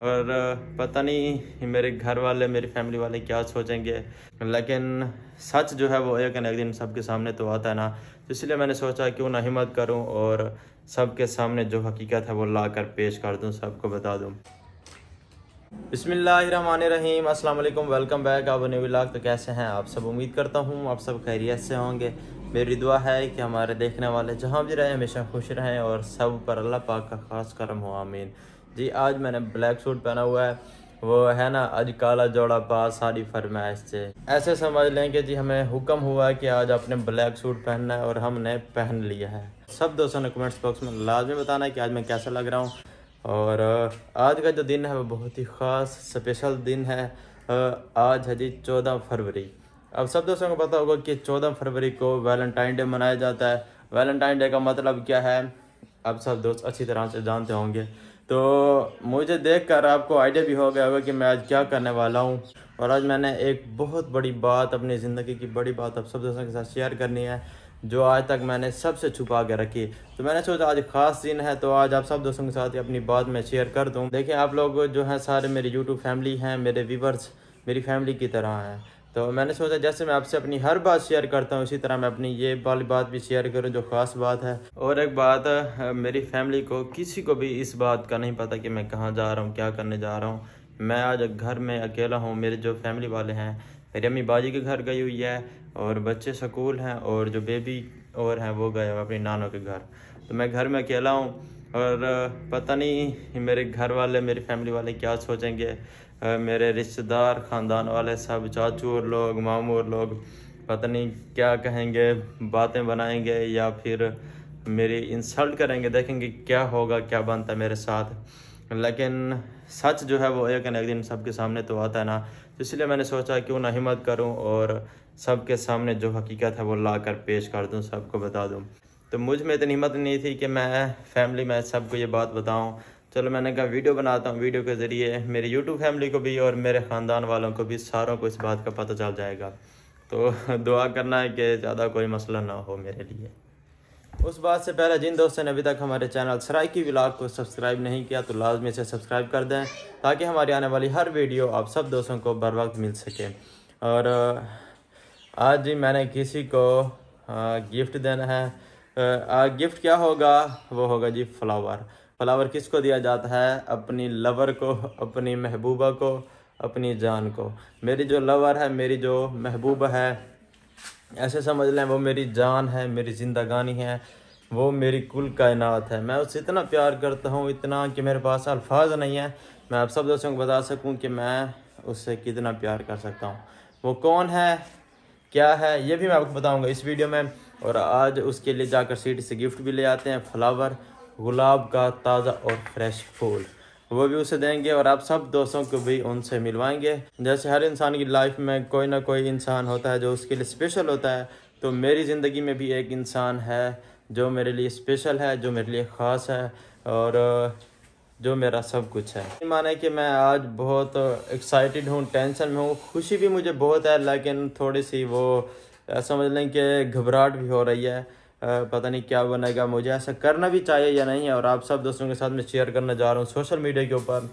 और पता नहीं मेरे घर वाले मेरी फैमिली वाले क्या सोचेंगे, लेकिन सच जो है वो एक न एक दिन सबके सामने तो आता है ना। तो इसलिए मैंने सोचा क्यों ना हिम्मत करूं और सबके सामने जो हकीकत है वो ला कर पेश कर दूं, सबको बता दूं। बिस्मिल्लाहिर्रहमानिर्रहीम, अस्सलाम वालेकुम, वेलकम बैक आप न्यू व्लॉग। तो कैसे हैं आप सब? उम्मीद करता हूँ आप सब खैरियत से होंगे। मेरी दुआ है कि हमारे देखने वाले जहाँ भी रहें हमेशा खुश रहें और सब पर अल्लाह पाक का खास करम हो, आमीन। जी, आज मैंने ब्लैक सूट पहना हुआ है, वो है ना आज काला जोड़ा पा सारी फरमाइश से। ऐसे समझ लें कि जी हमें हुक्म हुआ है कि आज आपने ब्लैक सूट पहनना है और हमने पहन लिया है। सब दोस्तों ने कमेंट्स बॉक्स में लाजमी बताना है कि आज मैं कैसा लग रहा हूँ। और आज का जो दिन है वो बहुत ही ख़ास स्पेशल दिन है। आज है जी 14 फरवरी। अब सब दोस्तों को पता होगा कि 14 फरवरी को वैलेंटाइन डे मनाया जाता है। वैलेंटाइन डे का मतलब क्या है अब सब दोस्त अच्छी तरह से जानते होंगे। तो मुझे देखकर आपको आइडिया भी हो गया होगा कि मैं आज क्या करने वाला हूँ। और आज मैंने एक बहुत बड़ी बात, अपनी ज़िंदगी की बड़ी बात आप सब दोस्तों के साथ शेयर करनी है, जो आज तक मैंने सबसे छुपा के रखी। तो मैंने सोचा आज ख़ास दिन है तो आज आप सब दोस्तों के साथ अपनी बात मैं शेयर कर दूं। देखिए, आप लोग जो हैं सारे मेरी यूट्यूब फैमिली हैं, मेरे व्यूवर्स मेरी फैमिली की तरह हैं। तो मैंने सोचा जैसे मैं आपसे अपनी हर बात शेयर करता हूँ इसी तरह मैं अपनी ये वाली बात भी शेयर करूँ जो ख़ास बात है। और एक बात, मेरी फैमिली को किसी को भी इस बात का नहीं पता कि मैं कहाँ जा रहा हूँ, क्या करने जा रहा हूँ। मैं आज घर में अकेला हूँ। मेरे जो फैमिली वाले हैं, मेरी अम्मी बाजी के घर गई हुई है और बच्चे स्कूल हैं और जो बेबी और हैं वो गए अपनी नानों के घर। तो मैं घर में अकेला हूँ और पता नहीं मेरे घर वाले मेरी फैमिली वाले क्या सोचेंगे। मेरे रिश्तेदार ख़ानदान वाले सब चाचू और लोग मामू और लोग पता नहीं क्या कहेंगे, बातें बनाएंगे या फिर मेरी इंसल्ट करेंगे। देखेंगे क्या होगा, क्या बनता है मेरे साथ। लेकिन सच जो है वो एक न एक दिन सबके सामने तो आता है ना। तो इसलिए मैंने सोचा क्यों ना हिम्मत करूं और सबके सामने जो हकीकत है वो ला कर पेश कर दूं, सबको बता दूं। तो मुझ में इतनी हिम्मत नहीं थी कि मैं फैमिली में सबको ये बात बताऊं। चलो मैंने कहा वीडियो बनाता हूं, वीडियो के ज़रिए मेरी यूट्यूब फैमिली को भी और मेरे ख़ानदान वालों को भी, सारों को इस बात का पता चल जाएगा। तो दुआ करना है कि ज़्यादा कोई मसला ना हो मेरे लिए। उस बात से पहले जिन दोस्तों ने अभी तक हमारे चैनल सराइकी व्लॉग को सब्सक्राइब नहीं किया तो लाजमी से सब्सक्राइब कर दें ताकि हमारी आने वाली हर वीडियो आप सब दोस्तों को बर वक्त मिल सके। और आज जी मैंने किसी को गिफ्ट देना है। गिफ्ट क्या होगा? वो होगा जी फ्लावर। फ्लावर किसको दिया जाता है? अपनी लवर को, अपनी महबूबा को, अपनी जान को। मेरी जो लवर है, मेरी जो महबूबा है, ऐसे समझ लें वो मेरी जान है, मेरी ज़िंदगानी है, वो मेरी कुल कायनात है। मैं उससे इतना प्यार करता हूँ, इतना कि मेरे पास अल्फाज नहीं है मैं आप सब दोस्तों को बता सकूँ कि मैं उससे कितना प्यार कर सकता हूँ। वो कौन है, क्या है, ये भी मैं आपको बताऊँगा इस वीडियो में। और आज उसके लिए जाकर सिटी से गिफ्ट भी ले आते हैं, फ्लावर, गुलाब का ताज़ा और फ्रेश फूल, वो भी उसे देंगे और आप सब दोस्तों को भी उनसे मिलवाएंगे। जैसे हर इंसान की लाइफ में कोई ना कोई इंसान होता है जो उसके लिए स्पेशल होता है, तो मेरी ज़िंदगी में भी एक इंसान है जो मेरे लिए स्पेशल है, जो मेरे लिए ख़ास है और जो मेरा सब कुछ है। माने कि मैं आज बहुत एक्साइटेड हूँ, टेंशन में हूँ, खुशी भी मुझे बहुत है, लेकिन थोड़ी सी वो समझ लें कि घबराहट भी हो रही है। पता नहीं क्या बनेगा, मुझे ऐसा करना भी चाहिए या नहीं। और आप सब दोस्तों के साथ मैं शेयर करने जा रहा हूँ सोशल मीडिया के ऊपर।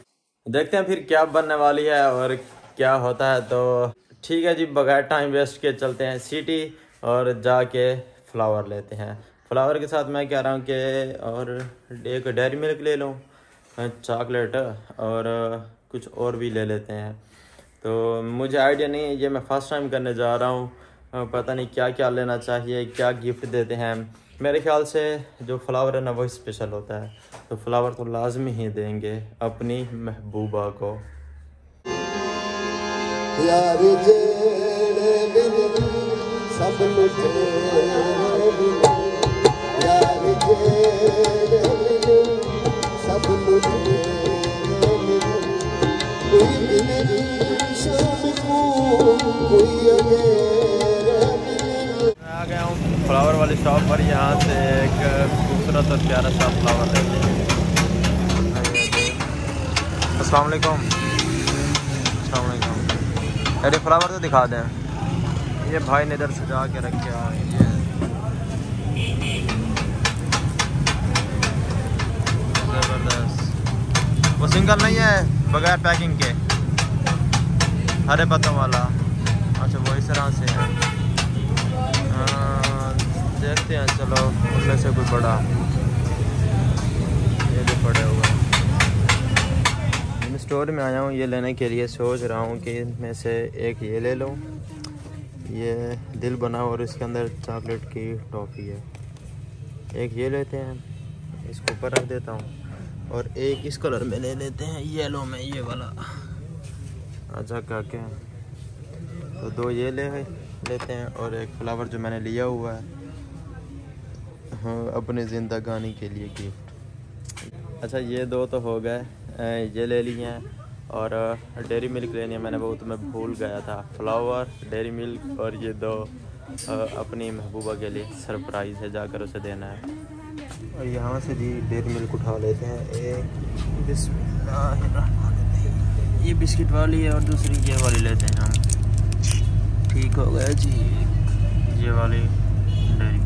देखते हैं फिर क्या बनने वाली है और क्या होता है। तो ठीक है जी, बगैर टाइम वेस्ट के चलते हैं सिटी और जाके फ्लावर लेते हैं। फ्लावर के साथ मैं कह रहा हूँ कि और एक डेयरी मिल्क ले लूँ, चॉकलेट और कुछ और भी ले लेते हैं। तो मुझे आइडिया नहीं है, ये मैं फ़र्स्ट टाइम करने जा रहा हूँ। पता नहीं क्या क्या लेना चाहिए, क्या गिफ्ट देते हैं। मेरे ख्याल से जो फ्लावर है ना वही स्पेशल होता है, तो फ्लावर तो लाजमी ही देंगे अपनी महबूबा को। यार सब आ गया हूँ फ्लावर वाली शॉप पर। यहाँ से एक खूबसूरत और प्यारा सा फ्लावर लेते हैं। अस्सलाम वालेकुम। अस्सलाम वालेकुम। अरे फ्लावर तो दिखा दें। ये भाई ने इधर सजा के रखे हैं। ज़बरदस्त। वो सिंगल नहीं है। बगैर पैकिंग के, हरे पत्तों वाला। अच्छा वो इस तरह से है। देखते हैं, चलो उनमें से कोई बड़ा, ये जो पड़े हुए हैं। मैं स्टोर में आया हूँ ये लेने के लिए, सोच रहा हूँ कि इनमें से एक ये ले लूँ। ये दिल बना और इसके अंदर चॉकलेट की टॉफ़ी है। एक ये लेते हैं, इसको ऊपर रख देता हूँ, और एक इस कलर में ले लेते हैं, येलो में ये वाला। अच्छा क्या तो दो ये लेते हैं, और एक फ्लावर जो मैंने लिया हुआ है, हाँ, अपने ज़िंदगानी के लिए गिफ्ट। अच्छा ये दो तो हो गए, ये ले लिए हैं, और डेयरी मिल्क लेनी है मैंने, वो तो मैं भूल गया था। फ्लावर, डेयरी मिल्क, और ये दो अपनी महबूबा के लिए सरप्राइज़ है, जाकर उसे देना है। और यहाँ से जी डेयरी मिल्क उठा लेते हैं। एक ये बिस्किट वाली है और दूसरी ये वाली लेते हैं हम। ठीक हो गया जी, ये वाली डेयरी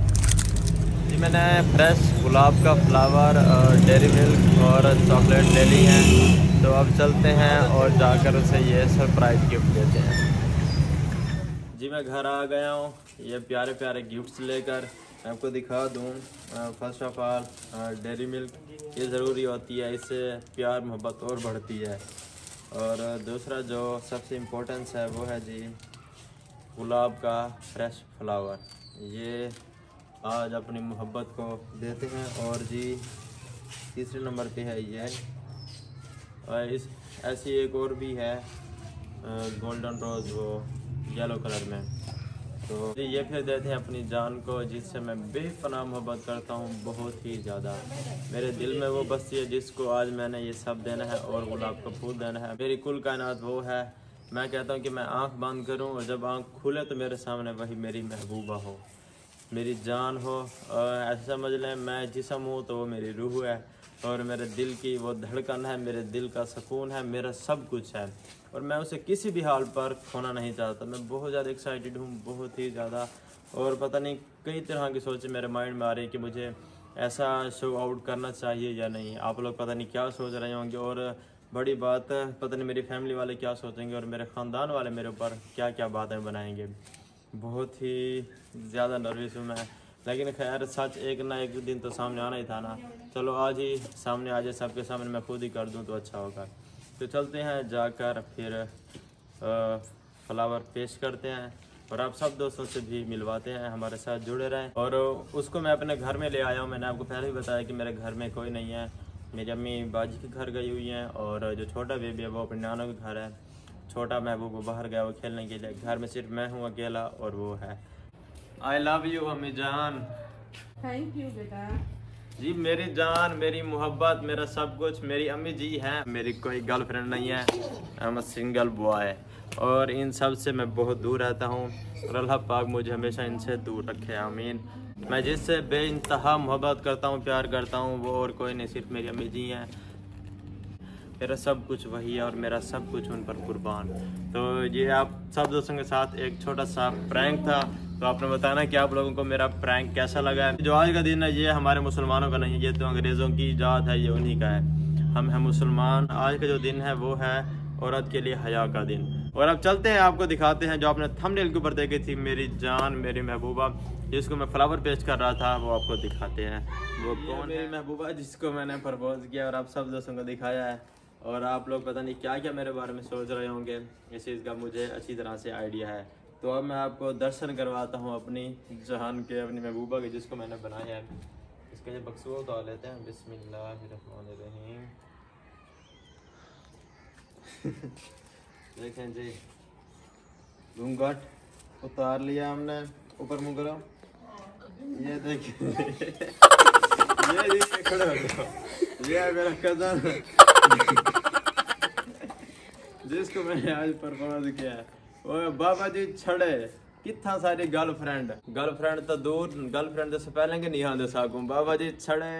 जी। मैंने फ्रेश गुलाब का फ्लावर, डेयरी मिल्क और चॉकलेट ले ली है। तो अब चलते हैं और जाकर उसे ये सरप्राइज़ गिफ्ट देते हैं। जी मैं घर आ गया हूँ ये प्यारे प्यारे गिफ्ट्स लेकर। मैं आपको दिखा दूँ, first of all dairy milk ये ज़रूरी होती है, इससे प्यार मोहब्बत और बढ़ती है। और दूसरा जो सबसे इम्पोर्टेंस है वो है जी गुलाब का फ्रेश फ्लावर, ये आज अपनी मोहब्बत को देते हैं। और जी तीसरे नंबर पे है ये, और इस ऐसी एक और भी है गोल्डन रोज़, वो येलो कलर में। तो ये फिर देते हैं अपनी जान को, जिससे मैं बेपनाह मोहब्बत करता हूँ बहुत ही ज़्यादा। मेरे दिल में वो बसती है जिसको आज मैंने ये सब देना है और गुलाब का फूल देना है। मेरी कुल कायनात वो है। मैं कहता हूँ कि मैं आँख बंद करूँ और जब आँख खुले तो मेरे सामने वही मेरी महबूबा हो, मेरी जान हो। ऐसा समझ लें मैं जिस्म हूँ तो वो मेरी रूह है, और मेरे दिल की वो धड़कन है, मेरे दिल का सुकून है, मेरा सब कुछ है। और मैं उसे किसी भी हाल पर खोना नहीं चाहता। मैं बहुत ज़्यादा एक्साइटेड हूँ, बहुत ही ज़्यादा। और पता नहीं कई तरह की सोचें मेरे माइंड में आ रही हैं कि मुझे ऐसा शो आउट करना चाहिए या नहीं। आप लोग पता नहीं क्या सोच रहे होंगे, और बड़ी बात पता नहीं मेरी फैमिली वाले क्या सोचेंगे, और मेरे ख़ानदान वाले मेरे ऊपर क्या क्या बातें बनाएंगे। बहुत ही ज़्यादा नर्वस हूँ मैं, लेकिन खैर सच एक ना एक दिन तो सामने आना ही था ना। चलो आज ही सामने आ जाए, सबके सामने मैं खुद ही कर दूँ तो अच्छा होगा। तो चलते हैं, जाकर फिर फ्लावर पेश करते हैं, और आप सब दोस्तों से भी मिलवाते हैं, हमारे साथ जुड़े रहें। और उसको मैं अपने घर में ले आया हूँ। मैंने आपको पहले ही बताया कि मेरे घर में कोई नहीं है, मेरी अम्मी बाजी के घर गई हुई हैं, और जो छोटा बेबी है वो अपने नानों के घर है। छोटा महबूब वो बाहर गया वो खेलने के लिए, घर में सिर्फ मैं हूँ अकेला, और वो है। आई लव यू अम्मी जान। थैंक यू बेटा। जी मेरी जान, मेरी मोहब्बत, मेरा सब कुछ मेरी अम्मी जी हैं। मेरी कोई गर्लफ्रेंड नहीं है, I am a single boy, और इन सब से मैं बहुत दूर रहता हूँ, और अल्लाह पाक मुझे हमेशा इनसे दूर रखे, आमीन। मैं जिससे बेइंतहा मोहब्बत करता हूँ, प्यार करता हूँ, वो और कोई नहीं, सिर्फ मेरी अम्मी जी हैं। मेरा सब कुछ वही है, और मेरा सब कुछ उन पर कुर्बान। तो ये आप सब दोस्तों के साथ एक छोटा सा प्रैंक था। तो आपने बताना कि आप लोगों को मेरा प्रैंक कैसा लगा है। जो आज का दिन है ये हमारे मुसलमानों का नहीं है, ये तो अंग्रेज़ों की ईजाद है, ये उन्हीं का है। हम हैं मुसलमान। आज का जो दिन है वो है औरत के लिए हया का दिन। और अब चलते हैं, आपको दिखाते हैं जो आपने थंबनेल के ऊपर देखी थी, मेरी जान मेरी महबूबा, जिसको मैं फ्लावर पेश कर रहा था, वो आपको दिखाते हैं। वो कौन मेरी महबूबा जिसको मैंने प्रपोज किया और आप सब दोस्तों को दिखाया है। और आप लोग पता नहीं क्या क्या मेरे बारे में सोच रहे होंगे, इस चीज़ का मुझे अच्छी तरह से आइडिया है। तो अब मैं आपको दर्शन करवाता हूँ अपनी जहान के, अपनी महबूबा के, जिसको मैंने बनाया है। इसका ये बक्सुआ उतार लेते हैं। बिस्मिल्लाहिर्रहमानिर्रहीम। देखें जी, घूंघट उतार लिया हमने, ऊपर मुँह करो, ये देखिए। ये खड़े हो जाओ, ये मेरा कज़न जिसको मैंने आज प्रपोज किया है। ओए बाबा जी छड़े कितना सारी गर्लफ्रेंड तो दूर, गर्लफ्रेंड से पहले के नहीं आते साकूं, बाबा जी छड़े।